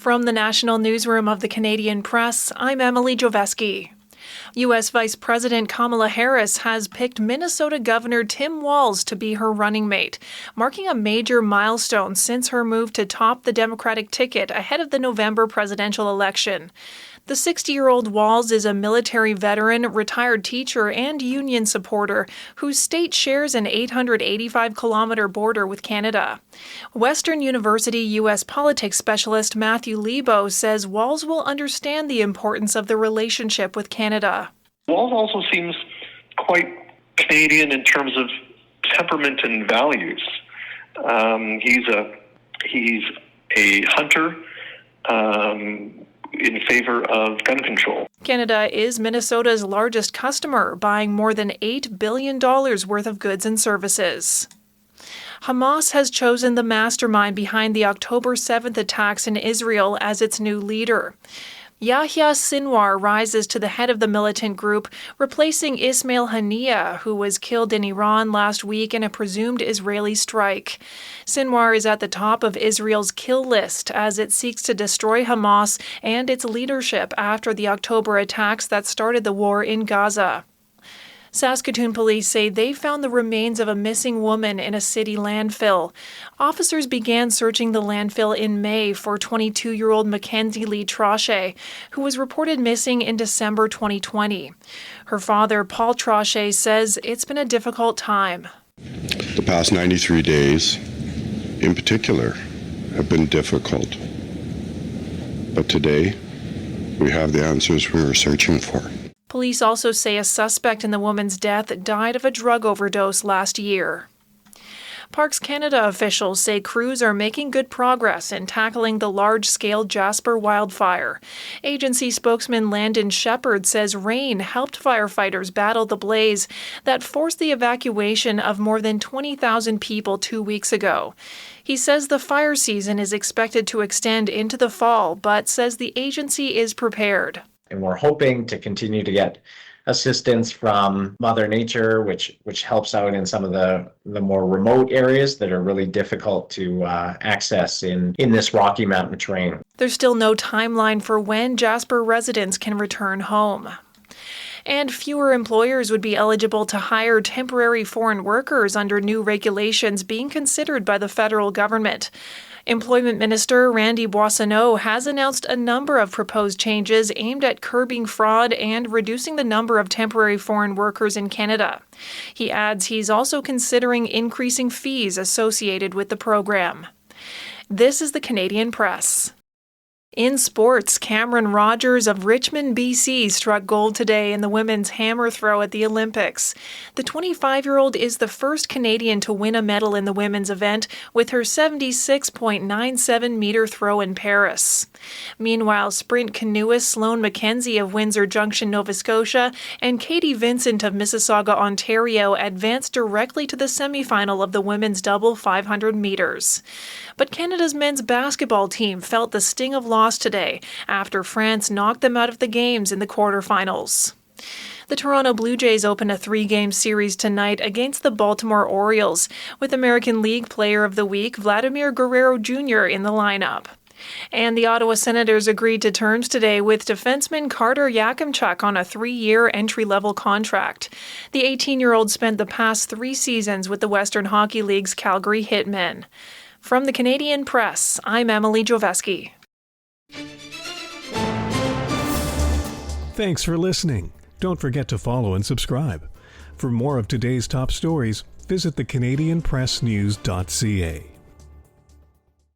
From the National Newsroom of the Canadian Press, I'm Emily Joveski. U.S. Vice President Kamala Harris has picked Minnesota Governor Tim Walz to be her running mate, marking a major milestone since her move to top the Democratic ticket ahead of the November presidential election. The 60-year-old Walz is a military veteran, retired teacher, and union supporter whose state shares an 885-kilometer border with Canada. Western University U.S. politics specialist Matthew Lebo says Walz will understand the importance of the relationship with Canada. Walz also seems quite Canadian in terms of temperament and values. He's a hunter. In favor of gun control. Canada is Minnesota's largest customer, buying more than $8 billion worth of goods and services. Hamas has chosen the mastermind behind the October 7th attacks in Israel as its new leader. Yahya Sinwar rises to the head of the militant group, replacing Ismail Haniyeh, who was killed in Iran last week in a presumed Israeli strike. Sinwar is at the top of Israel's kill list as it seeks to destroy Hamas and its leadership after the October attacks that started the war in Gaza. Saskatoon police say they found the remains of a missing woman in a city landfill. Officers began searching the landfill in May for 22-year-old Mackenzie Lee Trochet, who was reported missing in December 2020. Her father, Paul Trochet, says it's been a difficult time. The past 93 days, in particular, have been difficult. But today, we have the answers we were searching for. Police also say a suspect in the woman's death died of a drug overdose last year. Parks Canada officials say crews are making good progress in tackling the large-scale Jasper wildfire. Agency spokesman Landon Shepard says rain helped firefighters battle the blaze that forced the evacuation of more than 20,000 people 2 weeks ago. He says the fire season is expected to extend into the fall, but says the agency is prepared. And we're hoping to continue to get assistance from Mother Nature, which helps out in some of the more remote areas that are really difficult to access in this Rocky Mountain terrain. There's still no timeline for when Jasper residents can return home. And fewer employers would be eligible to hire temporary foreign workers under new regulations being considered by the federal government. Employment Minister Randy Boissonnault has announced a number of proposed changes aimed at curbing fraud and reducing the number of temporary foreign workers in Canada. He adds he's also considering increasing fees associated with the program. This is the Canadian Press. In sports, Cameron Rogers of Richmond, BC struck gold today in the women's hammer throw at the Olympics. The 25-year-old is the first Canadian to win a medal in the women's event with her 76.97-meter throw in Paris. Meanwhile, sprint canoeist Sloane Mackenzie of Windsor Junction, Nova Scotia, and Katie Vincent of Mississauga, Ontario advanced directly to the semifinal of the women's double 500 meters. But Canada's men's basketball team felt the sting of loss today after France knocked them out of the games in the quarterfinals. The Toronto Blue Jays open a 3-game series tonight against the Baltimore Orioles, with American League Player of the Week Vladimir Guerrero Jr. in the lineup. And the Ottawa Senators agreed to terms today with defenseman Carter Yakimchuk on a 3-year entry-level contract. The 18-year-old spent the past 3 seasons with the Western Hockey League's Calgary Hitmen. From the Canadian Press, I'm Emily Joveski. Thanks for listening. Don't forget to follow and subscribe. For more of today's top stories, visit thecanadianpressnews.ca.